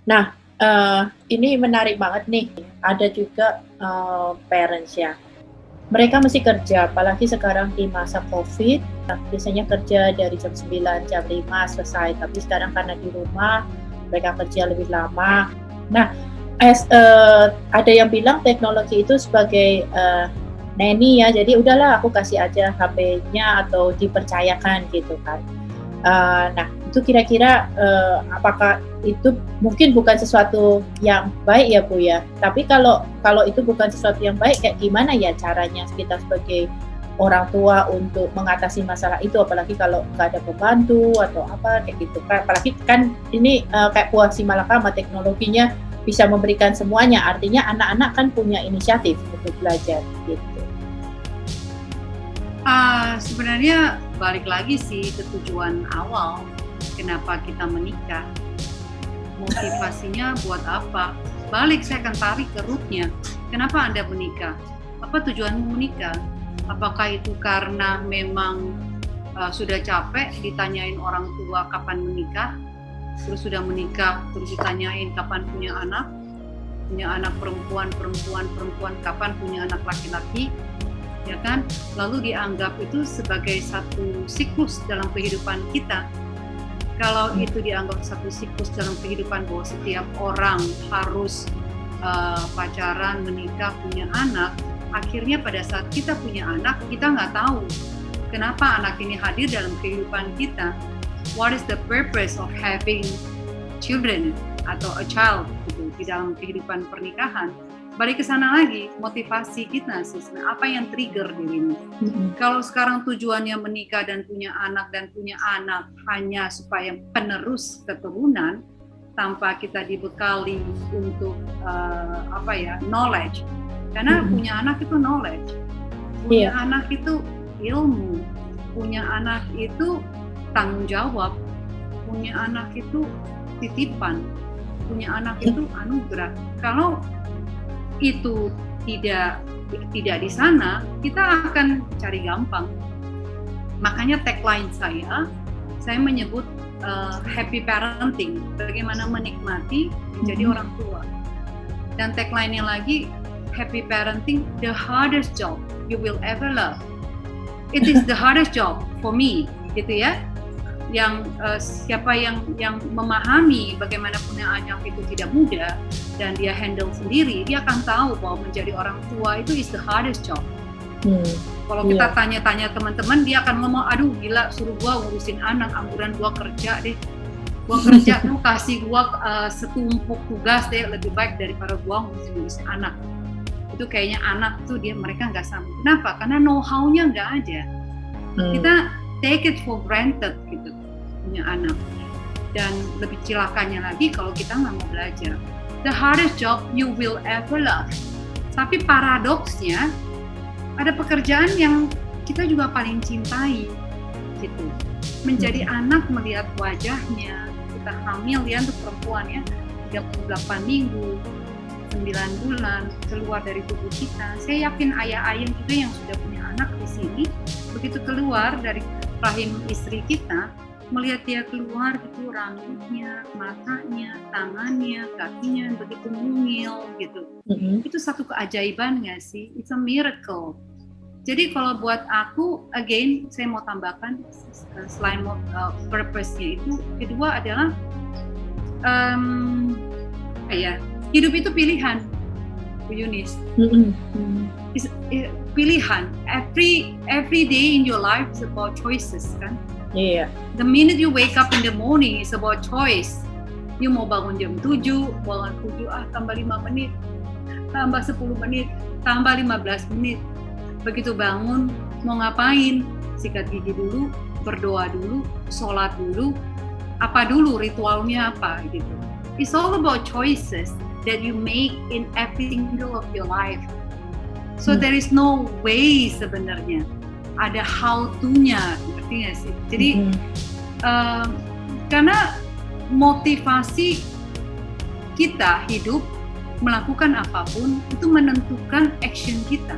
Nah, ini menarik banget nih, ada juga, parents ya, mereka mesti kerja, apalagi sekarang di masa Covid, biasanya kerja dari jam 9, jam 5 selesai, tapi sekarang karena di rumah, mereka kerja lebih lama. Nah, ada yang bilang teknologi itu sebagai, nanny ya, jadi udahlah aku kasih aja HP-nya atau dipercayakan gitu kan. Nah, itu kira-kira, apakah itu mungkin bukan sesuatu yang baik ya, Bu, ya? Tapi kalau kalau itu bukan sesuatu yang baik, kayak gimana ya caranya kita sebagai orang tua untuk mengatasi masalah itu? Apalagi kalau nggak ada pembantu atau apa, kayak gitu kan. Apalagi kan ini, kayak buah si malakama, teknologinya bisa memberikan semuanya, artinya anak-anak kan punya inisiatif untuk belajar, gitu. Sebenarnya balik lagi sih ke tujuan awal, kenapa kita menikah. Motivasinya buat apa? Balik saya akan tarik ke rootnya. Kenapa Anda menikah? Apa tujuanmu menikah? Apakah itu karena memang sudah capek ditanyain orang tua kapan menikah, terus sudah menikah terus ditanyain kapan punya anak perempuan kapan punya anak laki-laki, ya kan? Lalu dianggap itu sebagai satu siklus dalam kehidupan kita. Kalau itu dianggap satu siklus dalam kehidupan bahwa setiap orang harus pacaran, menikah, punya anak, akhirnya pada saat kita punya anak, kita nggak tahu kenapa anak ini hadir dalam kehidupan kita. What is the purpose of having children atau a child gitu, di dalam kehidupan pernikahan? Balik ke sana lagi, motivasi kita sih, apa yang trigger dirimu. Kalau sekarang tujuannya menikah dan punya anak hanya supaya penerus keturunan, tanpa kita dibekali untuk knowledge, karena punya anak itu knowledge, punya anak itu ilmu, punya anak itu tanggung jawab, punya anak itu titipan, punya anak itu anugerah. Kalau itu tidak di sana, kita akan cari gampang. Makanya tagline saya menyebut happy parenting, bagaimana menikmati menjadi orang tua. Dan tagline-nya lagi, happy parenting, the hardest job you will ever love. It is the hardest job for me, gitu ya. Yang siapa yang memahami bagaimana punya anak itu tidak mudah dan dia handle sendiri, dia akan tahu bahwa menjadi orang tua itu is the hardest job. Kalau kita tanya-tanya teman-teman, dia akan ngomong, aduh gila, suruh gua ngurusin anak, angguran gua kerja deh, gua kerja tuh kasih gua setumpuk tugas deh, lebih baik daripada gua ngurusin anak. Itu kayaknya anak tuh mereka nggak sanggup. Kenapa? Karena know-how-nya nggak ada. Kita take it for granted gitu, punya anak. Dan lebih cilakanya lagi kalau kita nggak mau belajar. The hardest job you will ever love. Tapi paradoksnya, ada pekerjaan yang kita juga paling cintai gitu. Menjadi anak, melihat wajahnya, kita hamil ya untuk perempuan ya, 38 minggu, 9 bulan keluar dari tubuh kita. Saya yakin ayah-ayah juga yang sudah punya anak di sini, begitu keluar dari rahim istri kita, melihat dia keluar gitu, rambutnya, matanya, tangannya, kakinya begitu mungil gitu. Itu satu keajaiban nggak sih? It's a miracle. Jadi kalau buat aku, again, saya mau tambahkan selain purpose-nya itu, kedua adalah hidup itu pilihan, Bu Yunis. Pilihan. Every day in your life is about choices, kan? Iya. The minute you wake up in the morning is about choice. You mau bangun jam 7, bangun 7, tambah 5 menit, tambah 10 menit, tambah 15 menit. Begitu bangun, mau ngapain? Sikat gigi dulu, berdoa dulu, sholat dulu, apa dulu, ritualnya apa gitu. It's all about choices that you make in every single of your life. So there is no way sebenarnya. Ada how to-nya, ngerti nggak sih? Jadi karena motivasi kita hidup melakukan apapun itu menentukan action kita.